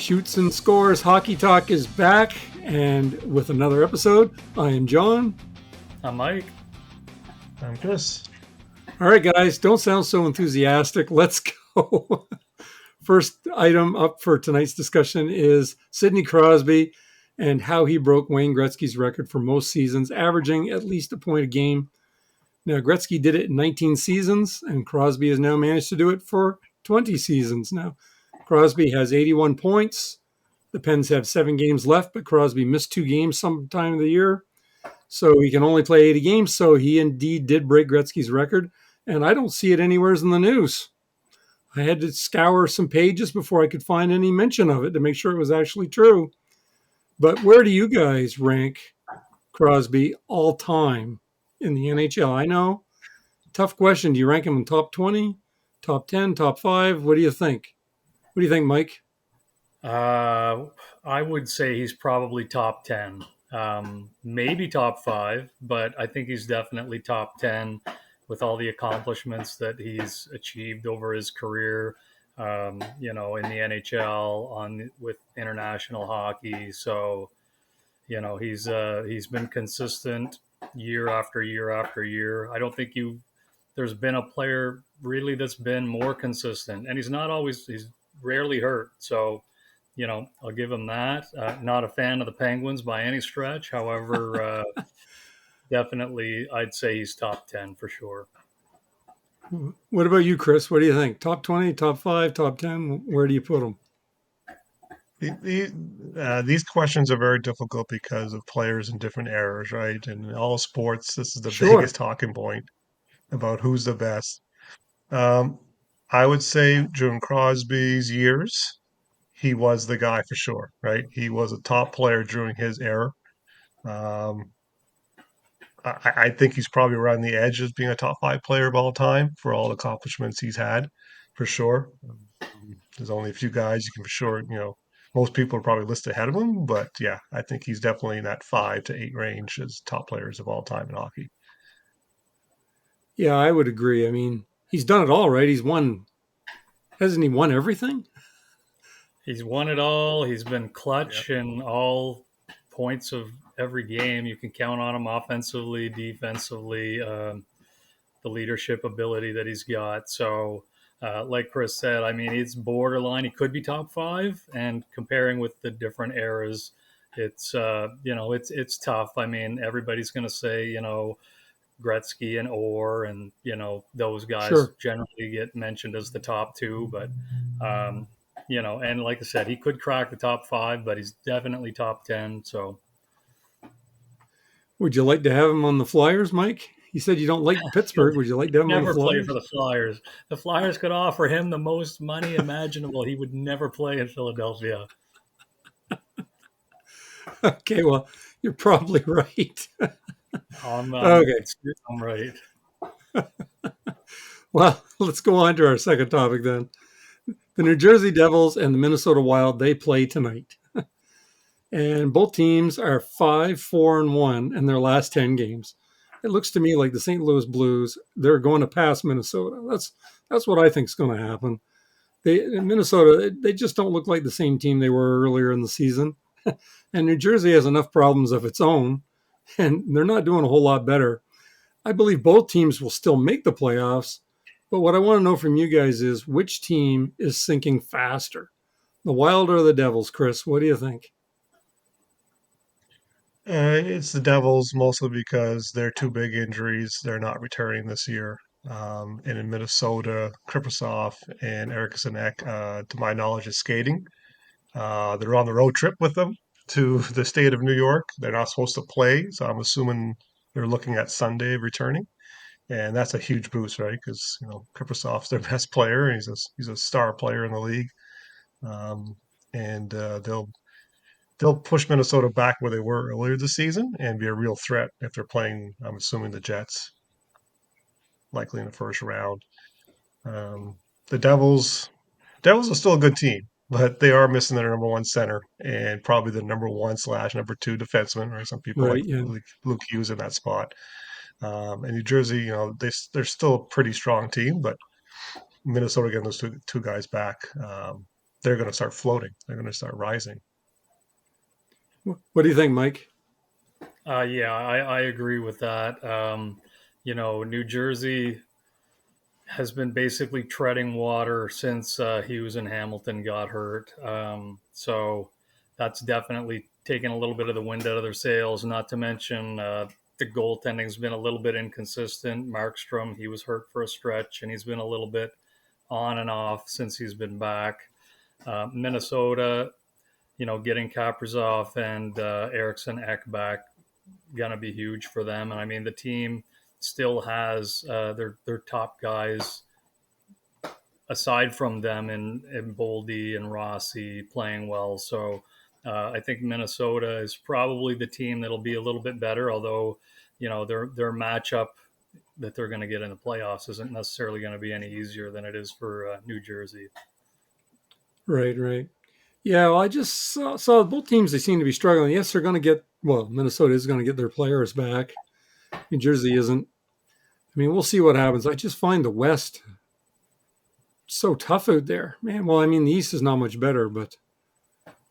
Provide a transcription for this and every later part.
Shoots and Scores Hockey Talk is back, and with another episode. I am John. I'm Mike. I'm Chris. All right, guys, don't sound so enthusiastic. Let's go. First item up for tonight's discussion is Sidney Crosby and how he broke Wayne Gretzky's record for most seasons, averaging at least a point a game. Now, Gretzky did it in 19 seasons, and Crosby has now managed to do it for 20 seasons now. Crosby has 81 points. The Pens have 7 games left, but Crosby missed 2 games sometime of the year. So he can only play 80 games. So he indeed did break Gretzky's record. And I don't see it anywhere in the news. I had to scour some pages before I could find any mention of it to make sure it was actually true. But where do you guys rank Crosby all time in the NHL? I know. Tough question. Do you rank him in top 20, top 10, top 5? What do you think? What do you think, Mike? I would say he's probably top 10, maybe top 5, but I think he's definitely top 10 with all the accomplishments that he's achieved over his career, in the NHL, with international hockey. So, he's been consistent year after year after year. I don't think there's been a player really that's been more consistent, and he's rarely hurt. So, I'll give him that. Not a fan of the Penguins by any stretch. However, definitely I'd say he's top 10 for sure. What about you, Chris? What do you think? Top 20, top 5, top 10? Where do you put him? These questions are very difficult because of players in different eras, right? And in all sports, this is the biggest talking point about who's the best. I would say during Crosby's years, he was the guy for sure, right? He was a top player during his era. Um, I think he's probably around the edge as being a top 5 player of all time for all the accomplishments he's had, for sure. There's only a few guys you can for sure, most people are probably listed ahead of him, but yeah, I think he's definitely in that 5 to 8 range as top players of all time in hockey. Yeah, I would agree. I mean, he's done it all, right? Hasn't he won everything? He's won it all. He's been clutch in all points of every game. You can count on him offensively, defensively, the leadership ability that he's got. So, like Chris said, I mean, it's borderline. He could be top 5, and comparing with the different eras, it's tough. I mean, everybody's going to say, Gretzky and Orr, and those guys generally get mentioned as the top 2, but and like I said, he could crack the top 5, but he's definitely top 10. So, would you like to have him on the Flyers, Mike? You said you don't like Pittsburgh. Would you like to have him on the Flyers? Never play for the Flyers. The Flyers could offer him the most money imaginable. He would never play in Philadelphia. Okay, well, you're probably right. I'm right. Well, let's go on to our second topic then. The New Jersey Devils and the Minnesota Wild, they play tonight. And both teams are 5-4-1 in their last 10 games. It looks to me like the St. Louis Blues, they're going to pass Minnesota. That's what I think is going to happen. Minnesota, they just don't look like the same team they were earlier in the season. And New Jersey has enough problems of its own, and they're not doing a whole lot better. I believe both teams will still make the playoffs, but what I want to know from you guys is which team is sinking faster, the Wild or the Devils? Chris, what do you think? It's the Devils mostly because they're 2 big injuries. They're not returning this year. And in Minnesota, Kriprasov and Eriksson Ek, to my knowledge, is skating. They're on the road trip with them to the state of New York. They're not supposed to play, so I'm assuming they're looking at Sunday returning, and that's a huge boost, right? Because Kriprasov's their best player, and he's a star player in the league, and they'll push Minnesota back where they were earlier this season and be a real threat if they're playing. I'm assuming the Jets, likely in the first round. The Devils are still a good team, but they are missing their number 1 center and probably the number 1/number 2 defenseman, or some people like Luke Hughes in that spot. And New Jersey, they're still a pretty strong team, but Minnesota getting those two guys back, they're going to start floating. They're going to start rising. What do you think, Mike? Yeah, I agree with that. New Jersey has been basically treading water since Hughes and Hamilton got hurt. So that's definitely taken a little bit of the wind out of their sails. Not to mention the goaltending's been a little bit inconsistent. Markstrom, he was hurt for a stretch, and he's been a little bit on and off since he's been back. Minnesota, getting Kaprizov and Eriksson Ek back, gonna be huge for them. And I mean, the team still has their top guys aside from them in Boldy and Rossi playing well. So I think Minnesota is probably the team that'll be a little bit better, although their matchup that they're going to get in the playoffs isn't necessarily going to be any easier than it is for New Jersey. Right, right. Yeah, well, I just saw both teams. They seem to be struggling. Yes, they're going to get. Well, Minnesota is going to get their players back. New Jersey isn't. I mean, we'll see what happens. I just find the West so tough out there, man. Well, I mean, the East is not much better, but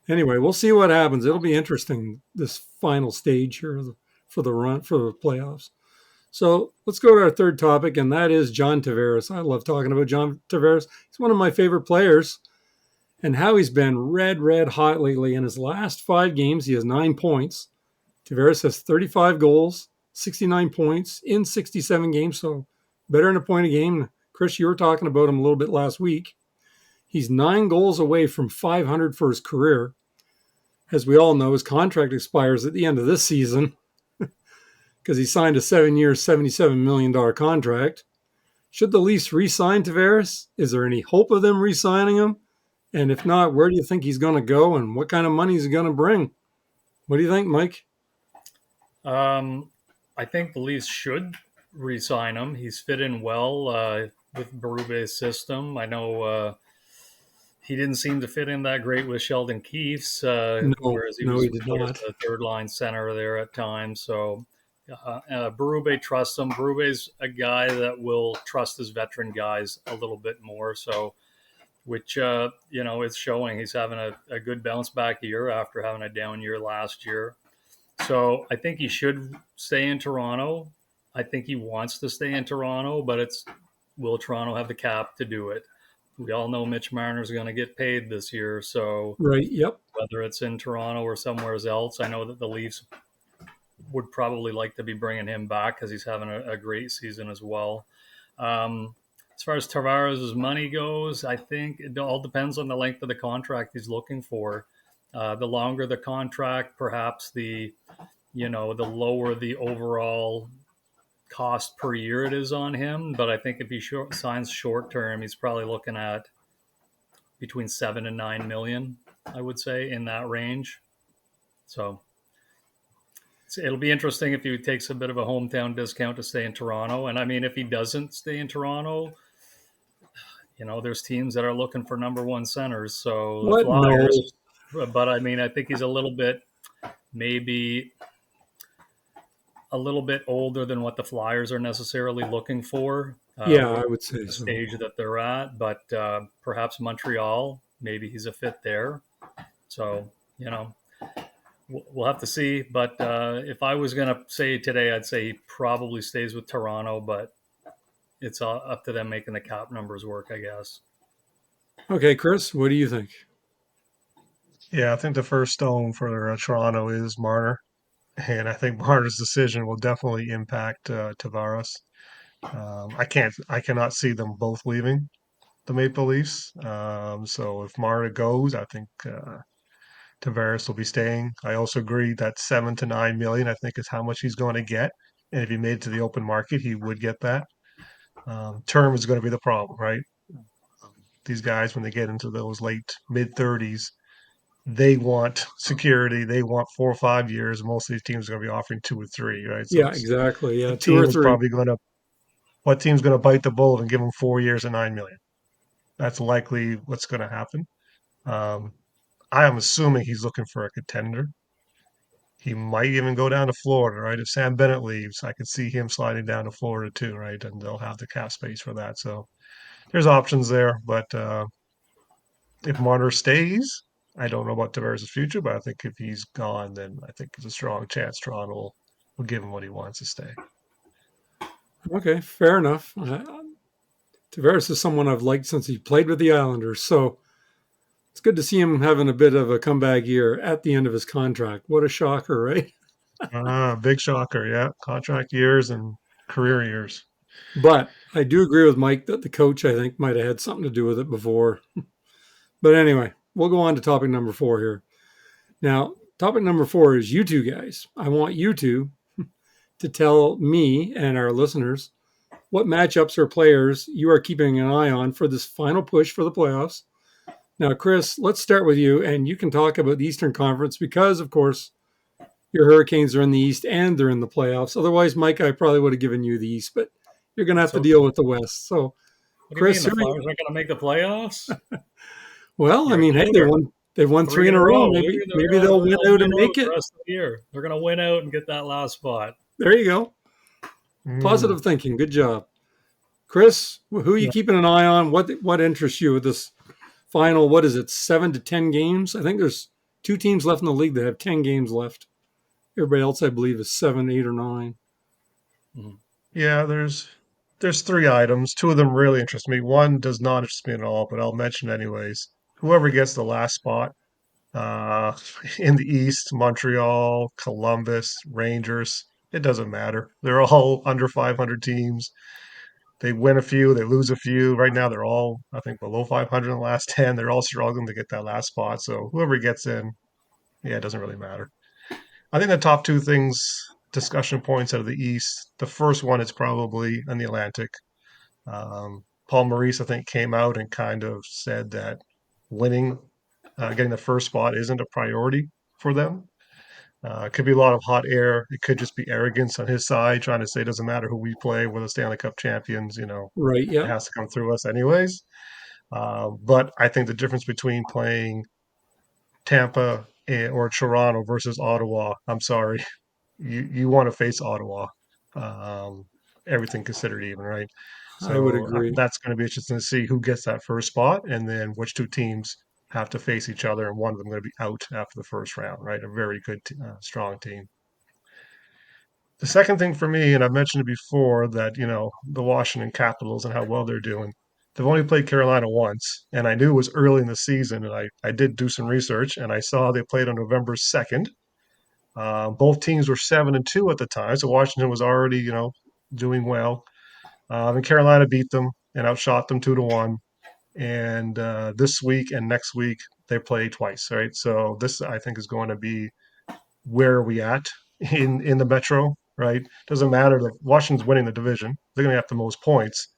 anyway, we'll see what happens. It'll be interesting this final stage here for the run for the playoffs. So let's go to our third topic, and that is John Tavares. I love talking about John Tavares. He's one of my favorite players, and how he's been red hot lately. In his last 5 games, he has 9 points. Tavares has 35 goals, 69 points in 67 games, so better than a point a game. Chris, you were talking about him a little bit last week. He's 9 goals away from 500 for his career. As we all know, his contract expires at the end of this season because he signed a 7-year, $77 million contract. Should the Leafs re-sign Tavares? Is there any hope of them re-signing him? And if not, where do you think he's going to go, and what kind of money is he going to bring? What do you think, Mike? I think the Leafs should re-sign him. He's fit in well with Berube's system. I know he didn't seem to fit in that great with Sheldon Keefe's, whereas he was he did not. The third-line center there at times. So Berube trusts him. Berube's a guy that will trust his veteran guys a little bit more. So, which is showing. He's having a good bounce back year after having a down year last year. So I think he should stay in Toronto. I think he wants to stay in Toronto, but will Toronto have the cap to do it? We all know Mitch Marner's going to get paid this year. So right, yep. Whether it's in Toronto or somewhere else, I know that the Leafs would probably like to be bringing him back because he's having a great season as well. As far as Tavares' money goes, I think it all depends on the length of the contract he's looking for. The longer the contract, perhaps the lower the overall cost per year it is on him. But I think if he signs short term, he's probably looking at between 7 and 9 million, I would say, in that range. So it'll be interesting if he takes a bit of a hometown discount to stay in Toronto. And I mean, if he doesn't stay in Toronto, there's teams that are looking for number one centers. So the Flyers, but I mean, I think he's maybe a little bit older than what the Flyers are necessarily looking for. I would say the stage that they're at, but perhaps Montreal, maybe he's a fit there. So, we'll have to see. But if I was going to say today, I'd say he probably stays with Toronto, but it's up to them making the cap numbers work, I guess. Okay, Chris, what do you think? Yeah, I think the first stone for Toronto is Marner, and I think Marner's decision will definitely impact Tavares. I cannot see them both leaving the Maple Leafs. So if Marner goes, I think Tavares will be staying. I also agree that 7 to 9 million, I think, is how much he's going to get. And if he made it to the open market, he would get that. Term is going to be the problem, right? These guys, when they get into those late mid 30s, they want security. They want 4 or 5 years. Most of these teams are going to be offering 2 or 3, right? So exactly. Yeah, the 2 or team is 3. probably going to. What team's going to bite the bullet and give them 4 years and 9 million? That's likely what's going to happen. I am assuming he's looking for a contender. He might even go down to Florida, right? If Sam Bennett leaves, I could see him sliding down to Florida too, right? And they'll have the cap space for that. So there's options there, but if Marner stays, I don't know about Tavares' future, but I think if he's gone, then I think there's a strong chance Toronto will give him what he wants to stay. Okay, fair enough. Tavares is someone I've liked since he played with the Islanders, so it's good to see him having a bit of a comeback year at the end of his contract. What a shocker, right? Big shocker. Yeah. Contract years and career years. But I do agree with Mike that the coach, I think, might have had something to do with it before. But anyway, we'll go on to topic number 4 here. Now, topic number 4 is you two guys. I want you two to tell me and our listeners what matchups or players you are keeping an eye on for this final push for the playoffs. Now, Chris, let's start with you, and you can talk about the Eastern Conference because, of course, your Hurricanes are in the East and they're in the playoffs. Otherwise, Mike, I probably would have given you the East, but you're going to have to So, deal with the West. So, what do you mean Chris, the Flyers aren't going to make the playoffs? well, I You're a mean, hey, killer. they've won 3 Three in in a a row. row. Maybe they'll They're win gonna out win and out make the it. rest of the year. They're going to win out and get that last spot. There you go. Mm, Positive thinking. Good job, Chris. Who are you yeah. keeping an eye on? What interests you with this final? What is it? 7 to 10 games. I think there's 2 teams left in the league that have 10 games left. Everybody else, I believe, is 7, 8, or 9. Mhm. Yeah, there's three items. Two of them really interest me. One does not interest me at all, but I'll mention anyways. Whoever gets the last spot uh, in the East, Montreal, Columbus, Rangers, it doesn't matter. They're all under 500 teams. They win a few, they lose a few. Right now, they're all, I think, below 500 in the last 10. They're all struggling to get that last spot. So whoever gets in, yeah, it doesn't really matter. I think the top two things, discussion points out of the East, the first one is probably in the Atlantic. Paul Maurice, I think, came out and kind of said that winning, getting the first spot isn't a priority for them. It could be a lot of hot air. It could just be arrogance on his side, trying to say it doesn't matter who we play. We're the Stanley Cup champions. Right. It Yeah. has to come through us anyways. But I think the difference between playing Tampa or Toronto versus Ottawa, I'm sorry, you want to face Ottawa. Um, Everything considered even, right? I would So agree. that's going to be interesting to see who gets that first spot, and then which two teams have to face each other, and one of them going to be out after the first round, right? A very good, strong team. The second thing for me, and I've mentioned it before, that the Washington Capitals and how well they're doing. They've only played Carolina once, and I knew it was early in the season, and I did do some research, and I saw they played on November 2nd. Both teams were 7-2 at the time, so Washington was already, doing well. And Carolina beat them and outshot them 2-1. And this week and next week they play twice, right? So this I think is going to be where are we at in the Metro, right? Doesn't matter that Washington's winning the division; they're going to have the most points,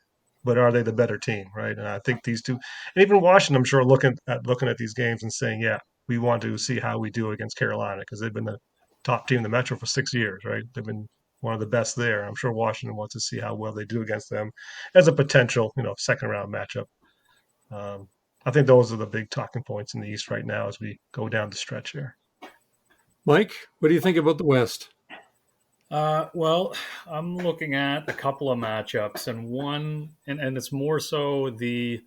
but are they the better team, right? And I think these two, and even Washington, I'm sure looking at these games and saying, yeah, we want to see how we do against Carolina because they've been the top team in the Metro for 6 years, right? They've been one of the best there. I'm sure Washington wants to see how well they do against them as a potential, second round matchup. Um, I think those are the big talking points in the East right now as we go down the stretch here. Mike, what do you think about the West? Well, I'm looking at a couple of matchups, and and it's more so the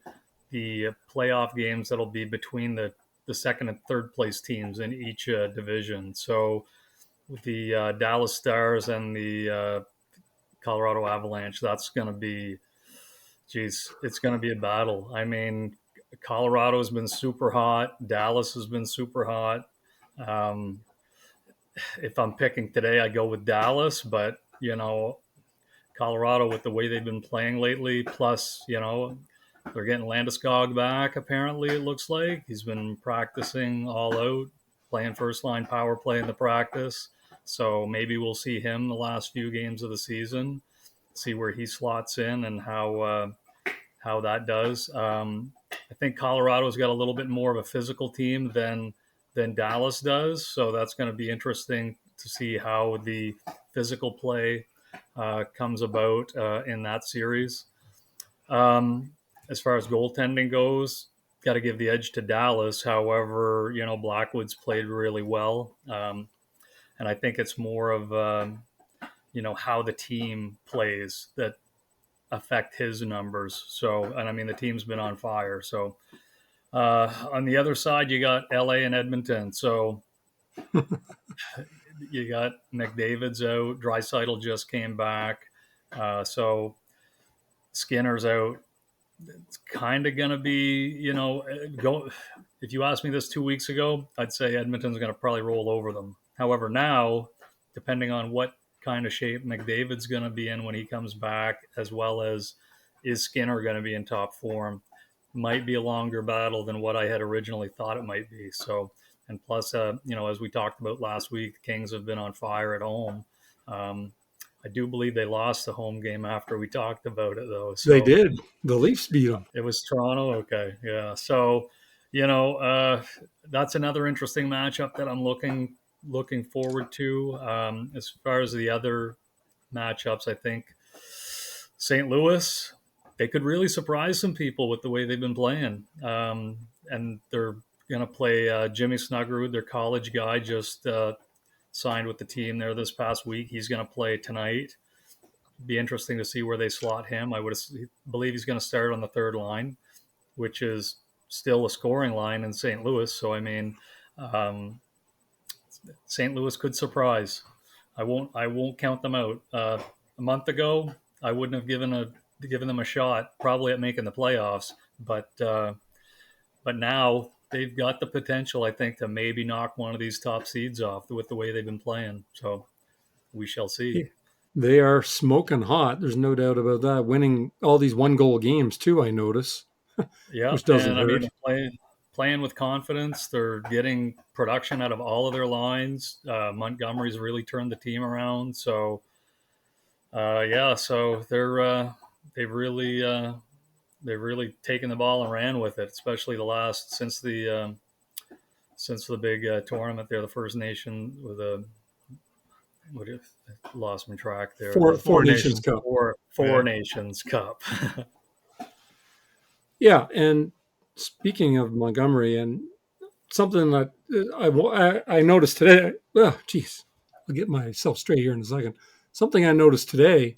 playoff games that'll be between the second and third place teams in each division. So with the Dallas Stars and the Colorado Avalanche, that's going to be, geez, it's going to be a battle. I mean, Colorado's been super hot. Dallas has been super hot. Um, if I'm picking today, I go with Dallas, but Colorado with the way they've been playing lately, plus they're getting Landeskog back. Apparently, it looks like he's been practicing all out, playing first line power play in the practice. So maybe we'll see him the last few games of the season, see where he slots in and how that does. I think Colorado's got a little bit more of a physical team than Dallas does, so that's going to be interesting to see how the physical play comes about in that series. Um, as far as goaltending goes, got to give the edge to Dallas. However, Blackwood's played really well, and I think it's more of how the team plays that affect his numbers. So, and I mean, the team's been on fire. So, On the other side, you got LA and Edmonton. So you got McDavid's out. Draisaitl just came back. So Skinner's out. It's kind of going to be, go. If you asked me this 2 weeks ago, I'd say Edmonton's going to probably roll over them. However, now, depending on what kind of shape McDavid's going to be in when he comes back, as well as is Skinner going to be in top form, might be a longer battle than what I had originally thought it might be. So, and plus, as we talked about last week, the Kings have been on fire at home. I do believe they lost the home game after we talked about it, though. They So did. The Leafs beat them. it was Toronto. Okay, yeah. So, that's another interesting matchup that I'm looking forward to. As far as the other matchups, I think St. Louis, they could really surprise some people with the way they've been playing. And they're going to play Jimmy Snuggerud, their college guy, just signed with the team there this past week. He's going to play tonight. Be interesting to see where they slot him. I believe he's going to start on the third line, which is still a scoring line in St. Louis. So, I mean, St. Louis could surprise. I won't count them out. A month ago, I wouldn't have given them a shot, probably at making the playoffs. But now they've got the potential, I think, to maybe knock one of these top seeds off with the way they've been playing. So we shall see. They are smoking hot. There's no doubt about that. Winning all these 1-goal games too, I notice. Yeah, Which doesn't and hurt. I mean, playing with confidence. They're getting production out of all of their lines. Montgomery's really turned the team around. So, so they've really taken the ball and ran with it, especially since the big tournament there, the First Nation with a lost my track there. Four Nations Cup. Four Nations Cup. Yeah, and speaking of Montgomery, and something that I noticed today. Oh, geez, I'll get myself straight here in a second. Something I noticed today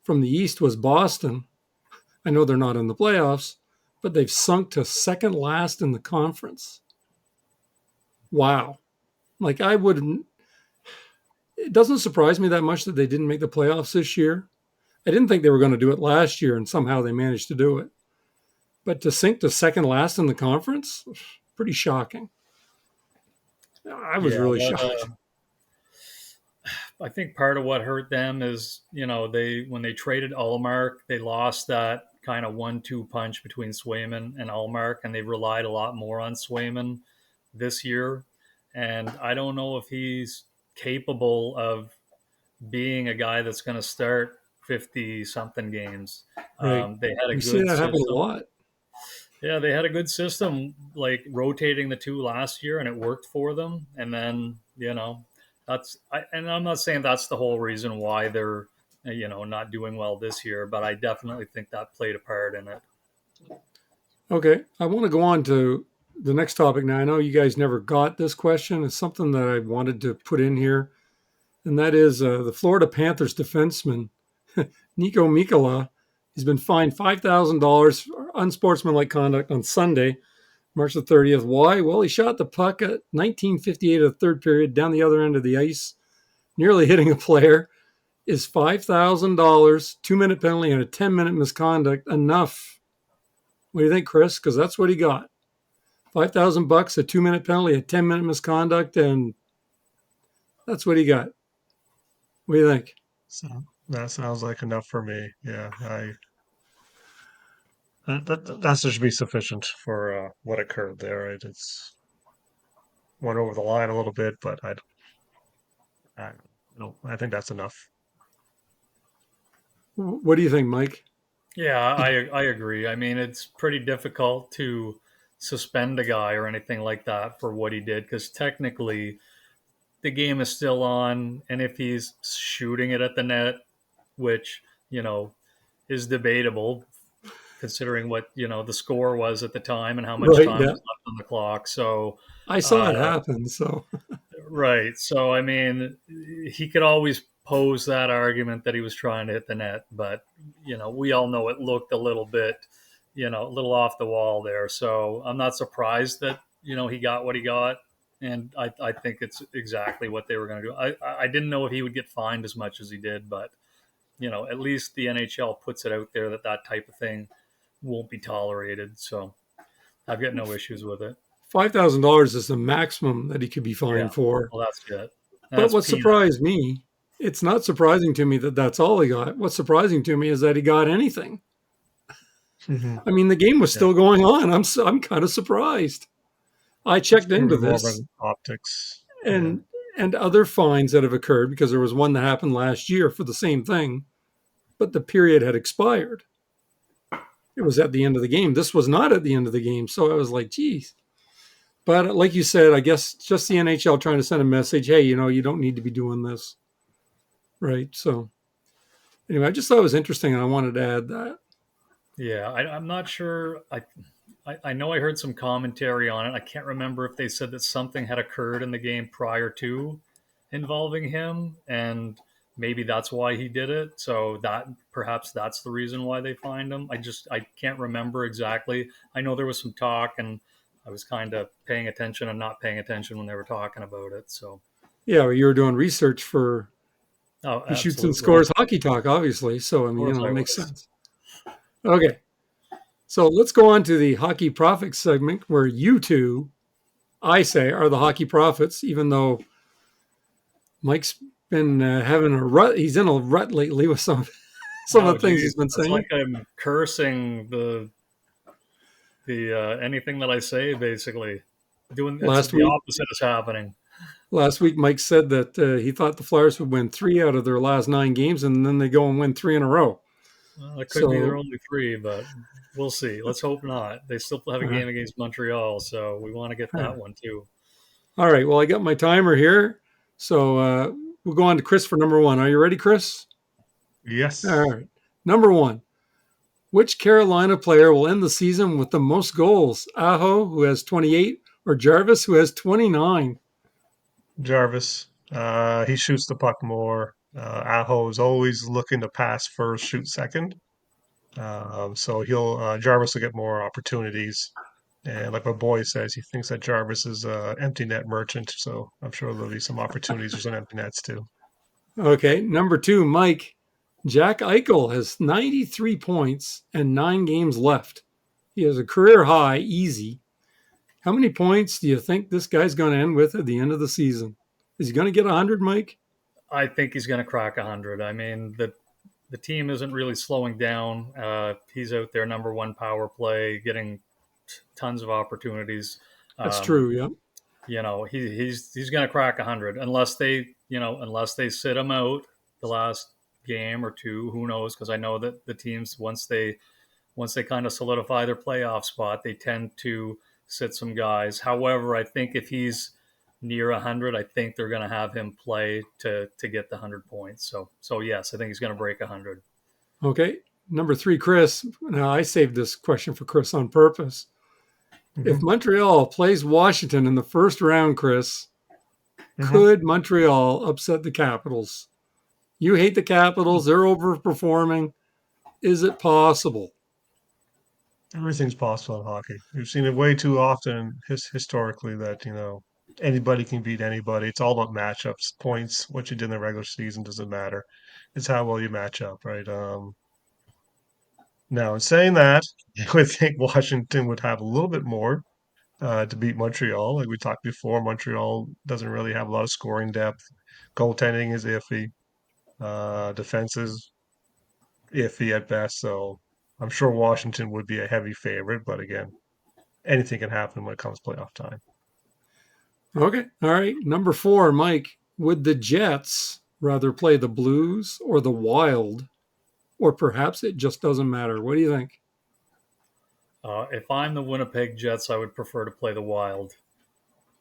from the East was Boston. I know they're not in the playoffs, but they've sunk to second last in the conference. Wow. Like I wouldn't. It doesn't surprise me that much that they didn't make the playoffs this year. I didn't think they were going to do it last year, and somehow they managed to do it. But to sink to second last in the conference, pretty shocking. I was really shocked. I think part of what hurt them is, when they traded Ullmark, they lost that kind of 1-2 punch between Swayman and Ullmark, and they relied a lot more on Swayman this year. And I don't know if he's capable of being a guy that's going to start 50-something games. Right. They had a we good see that happen system. a lot. Yeah, they had a good system, like rotating the two last year, and it worked for them. And then, and I'm not saying that's the whole reason why they're, not doing well this year, but I definitely think that played a part in it. Okay, I want to go on to the next topic now. I know you guys never got this question. It's something that I wanted to put in here, and that is the Florida Panthers defenseman, Niko Mikkola. He's been fined $5,000 for unsportsmanlike conduct on Sunday, March the 30th. Why? Well, he shot the puck at 19:58 of the third period down the other end of the ice, nearly hitting a player. Is $5,000, 2-minute penalty, and a 10-minute misconduct enough? What do you think, Chris? Because that's what he got. $5,000, a 2-minute penalty, a 10-minute misconduct, and that's what he got. What do you think? So that sounds like enough for me. Yeah, that should be sufficient for what occurred there. It's went over the line a little bit, but I think that's enough. What do you think, Mike? Yeah, I agree. I mean, it's pretty difficult to suspend a guy or anything like that for what he did, because technically the game is still on, and if he's shooting it at the net, which is debatable considering what the score was at the time and how much time was left on the clock. So I saw it happen. So right. So I mean, he could always pose that argument that he was trying to hit the net, but we all know it looked a little bit, a little off the wall there. So I'm not surprised that he got what he got, and I think it's exactly what they were going to do. I didn't know if he would get fined as much as he did, but at least the NHL puts it out there that that type of thing won't be tolerated. So I've got no issues with it. $5,000 is the maximum that he could be fined Yeah, for. well, that's it. But That's what peanuts. surprised me, it's not surprising to me that that's all he got. What's surprising to me is that he got anything. Mhm. I mean, the game was still going on. I'm kind of surprised. I It's checked into probably more of this an optics. Yeah. and other fines that have occurred because there was one that happened last year for the same thing, but the period had expired. It was at the end of the game. This was not at the end of the game, so I was like, geez. But like you said, I guess just the NHL trying to send a message, hey, you don't need to be doing this, right? So anyway, I just thought it was interesting, and I wanted to add that. Yeah, I'm not sure. I know I heard some commentary on it. I can't remember if they said that something had occurred in the game prior to involving him, and maybe that's why he did it. So that perhaps that's the reason why they fined him. I can't remember exactly. I know there was some talk, and I was kind of paying attention and not paying attention when they were talking about it. So Yeah, well, you were doing research for oh, Who Shoots and absolutely, of Scores Hockey Talk, obviously. So I mean, course it I makes was. sense. Okay, so let's go on to the hockey profits segment, where you two, I say, are the hockey prophets, even though Mike's been having a rut. He's in a rut lately with some of Oh, the things geez, he's been it's like saying. I'm cursing the anything that I say. Basically, doing it's Last the week, opposite is happening. Mike said that he thought the Flyers would win 3 out of their last 9 games, and then they go and win 3 in a row. Well, it could be their So, only three, but we'll see. Let's hope not. They still have a uh, game against Montreal, so we want to get uh, that one too. all right. Well, I got my timer here, so we'll go on to Chris for number 1. Are you ready, Chris? All Yes. right. Number 1. Which Carolina player will end the season with the most goals? Aho, who has 28, or Jarvis, who has 29? Jarvis. He shoots the puck more. Aho is always looking to pass first, shoot second. So he'll Jarvis will get more opportunities. And like my boy says, he thinks that Jarvis is an empty net merchant. So I'm sure there'll be some opportunities for some empty nets too. Okay. Number 2, Mike. Jack Eichel has 93 points and 9 games left. He has a career high, easy. How many points do you think this guy's going to end with at the end of the season? Is he going to get 100, Mike? I think he's going to crack 100. I mean, the team isn't really slowing down. He's out there, number one power play, getting tons of opportunities. That's Um, true. Yeah. he's going to crack 100 unless they sit him out the last game or two. Who knows? Because I know that the teams once they kind of solidify their playoff spot, they tend to sit some guys. However, I think if he's near 100, I think they're going to have him play to get the 100 points. So yes, I think he's going to break 100. Okay. Number 3, Chris. Now, I saved this question for Chris on purpose. If Hmm. Montreal plays Washington in the first round, Chris, Hmm. could Montreal upset the Capitals? You hate the Capitals. They're overperforming. Is it possible? Everything's possible in hockey. We've seen it way too often historically that, anybody can beat anybody. It's all about matchups, points. What you did in the regular season doesn't matter. It's how well you match up, right? Now, in saying that, I would think Washington would have a little bit more to beat Montreal. Like we talked before, Montreal doesn't really have a lot of scoring depth. Goaltending is iffy. Defense is iffy at best. So I'm sure Washington would be a heavy favorite, but again, anything can happen when it comes playoff time. Okay. All right. Number 4, Mike. Would the Jets rather play the Blues or the Wild? Or perhaps it just doesn't matter. What do you think? If I'm the Winnipeg Jets, I would prefer to play the Wild.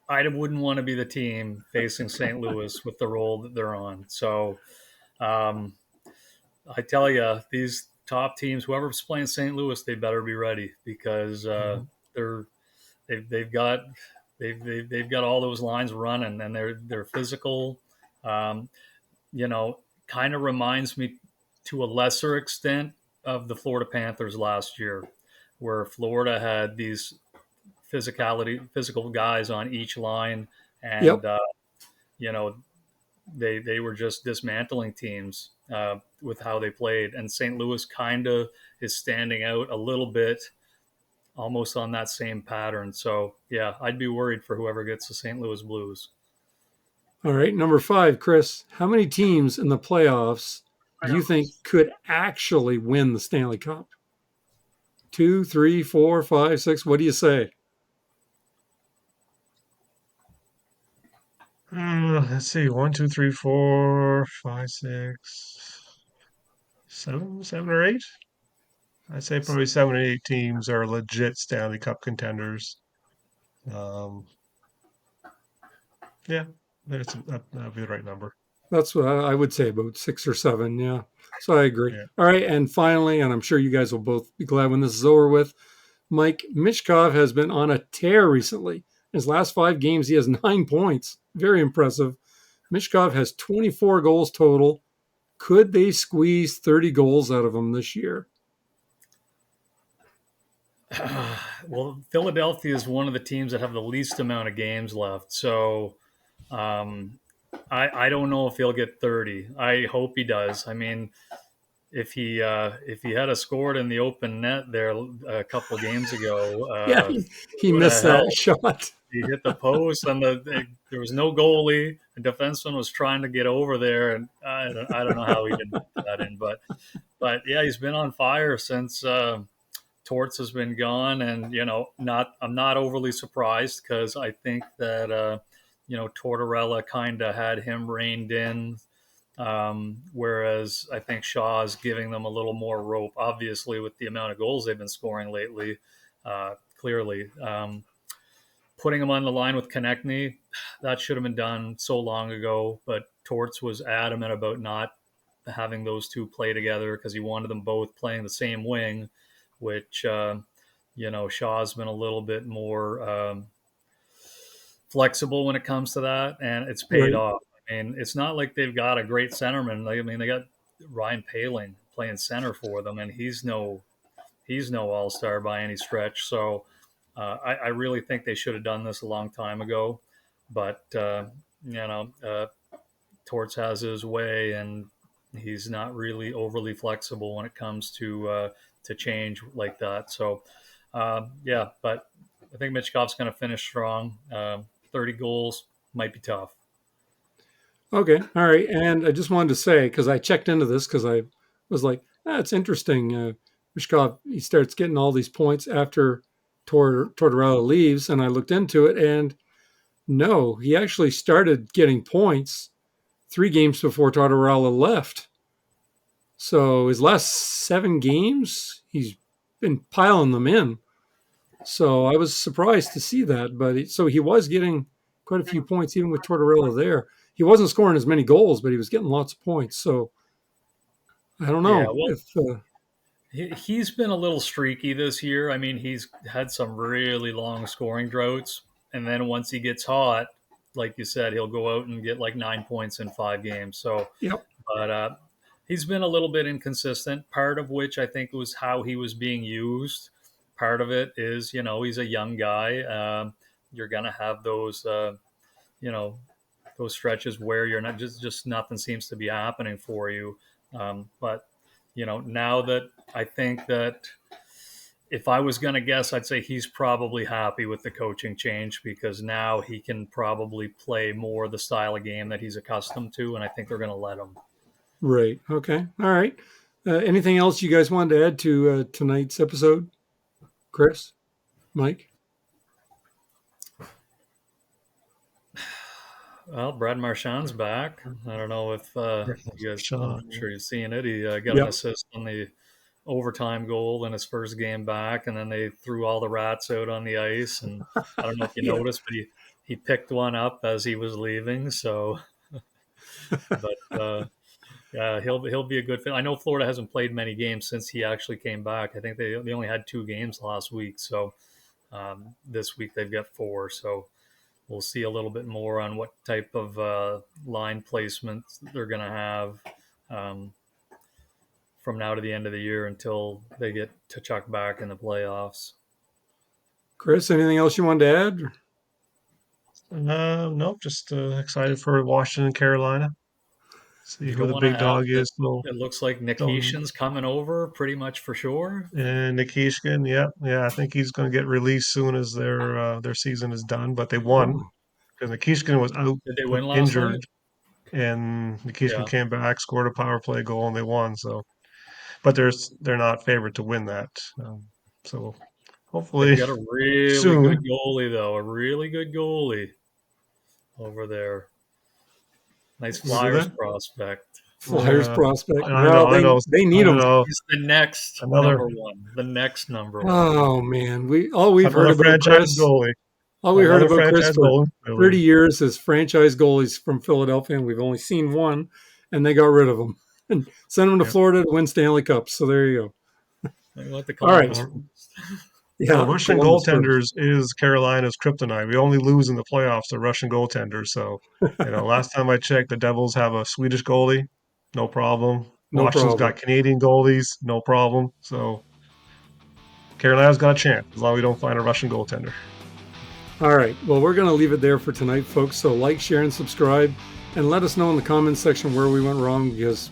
I wouldn't want to be the team facing St. Louis with the role that they're on. So um, I tell you, these top teams, whoever's playing St. Louis, they better be ready because Mhm. they're they've got they've got all those lines running and they're physical. Um, you know, kind of reminds me to a lesser extent of the Florida Panthers last year. where Florida had these physical guys on each line, and Yep. you know they were just dismantling teams with how they played. And St. Louis kind of is standing out a little bit, almost on that same pattern. So yeah, I'd be worried for whoever gets the St. Louis Blues. All right. Number 5, Chris. How many teams in the playoffs do you think could actually win the Stanley Cup? 2, 3, 4, 5, 6. What do you say? Let's see. 1, 2, 3, 4, 5, 6, 7, 7 or 8. I'd say probably 7 or 8 teams are legit Stanley Cup contenders. Um, yeah, that'd be the right number. That's what I would say, about 6 or 7. Yeah. So I agree. Yeah. All right. And finally, and I'm sure you guys will both be glad when this is over with, Mike Michkov has been on a tear recently. In his last 5 games, he has 9 points. Very impressive. Michkov has 24 goals total. Could they squeeze 30 goals out of him this year? Well, Philadelphia is one of the teams that have the least amount of games left. So um, I don't know if he'll get 30. I hope he does. I mean, if he had a scored in the open net there a couple games ago, Yeah, it he would missed have that helped. shot. He hit the post, and there was no goalie. The defenseman was trying to get over there, and I don't know how he didn't put that in, but yeah, he's been on fire since Torts has been gone, and I'm not overly surprised because I think that Tortorella kind of had him reined in, whereas I think Shaw is giving them a little more rope. Obviously, with the amount of goals they've been scoring lately, clearly. Putting him on the line with Konechny, that should have been done so long ago. But Torts was adamant about not having those two play together because he wanted them both playing the same wing, which Shaw's been a little bit more flexible when it comes to that, and it's paid Right. off. I mean, it's not like they've got a great centerman. I mean, they got Ryan Paling playing center for them, and he's no all star by any stretch. So I really think they should have done this a long time ago, but Torts has his way, and he's not really overly flexible when it comes to change like that. So yeah, but I think Mitchkov's going to finish strong. 30 goals might be tough. Okay. All right. And I just wanted to say, because I checked into this, because I was like, it's interesting. Mishkov, he starts getting all these points after Tortorella leaves. And I looked into it, and no, he actually started getting points 3 games before Tortorella left. So his last 7 games, he's been piling them in. So I was surprised to see that. But so he was getting quite a few points even with Tortorella there. He wasn't scoring as many goals, but he was getting lots of points. So I don't Yeah, know well, if he's been a little streaky this year. I mean, he's had some really long scoring droughts, and then once he gets hot, like you said, he'll go out and get like 9 points in 5 games. So, yep, but he's been a little bit inconsistent. Part of which I think was how he was being used. Part of it is, he's a young guy. You're gonna have those, you know, those stretches where you're not just nothing seems to be happening for you. But now that I think that if I was going to guess, I'd say he's probably happy with the coaching change because now he can probably play more the style of game that he's accustomed to, and I think they're going to let him. right, okay, all right. Anything else you guys wanted to add to tonight's episode, Chris, Mike? Well, Brad Marchand's back. I don't know if you guys, I'm Sean, yeah. sure you've seen it. He got an Yep. assist on the overtime goal in his first game back, and then they threw all the rats out on the ice. And I don't know if you Yeah. noticed, but he picked one up as he was leaving. So, but yeah, he'll be a good fit. I know Florida hasn't played many games since he actually came back. I think they only had 2 games last week. So this week they've got 4. So we'll see a little bit more on what type of line placements they're going to have um, from now to the end of the year until they get to Chuck back in the playoffs. Chris, anything else you wanted to add? No, just excited for Washington, Carolina. See You who don't the want to big add dog that is. So, it looks like so Nikishin's coming over pretty much for sure. and Nikishkin, yeah, I think he's going to get released soon as their season is done. But they won Oh, because Nikishkin was out Did they win last night? injured, and Nikishkin Yeah, came back, scored a power play goal, and they won. So, but they're not favored to win that. So they've hopefully got a really good soon. goalie though, a really good goalie over there. Nice Who do Flyers that? prospect. Flyers prospect. I Well, know, I know, they I need him. know. He's the next Another number one. The next number one. Oh man, we've heard another about franchise Chris. goalie. All we heard Another about Chris franchise for goalie. 30 years is franchise goalies from Philadelphia, and we've only seen one, and they got rid of him and sent him to Yep. Florida to win Stanley Cups. So there you go. They went to All right. Columbus. Well, Yeah, Russian Columbus first. goaltenders is Carolina's kryptonite. We only lose in the playoffs to Russian goaltenders. So, last time I checked, the Devils have a Swedish goalie, no problem. No Washington's problem. got Canadian goalies, no problem. So, Carolina's got a chance as long as we don't find a Russian goaltender. All right. Well, we're going to leave it there for tonight, folks. So like, share, and subscribe, and let us know in the comments section where we went wrong, because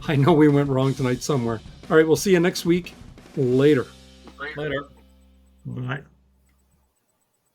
I know we went wrong tonight somewhere. All right. We'll see you next week. Later. Later. Bye.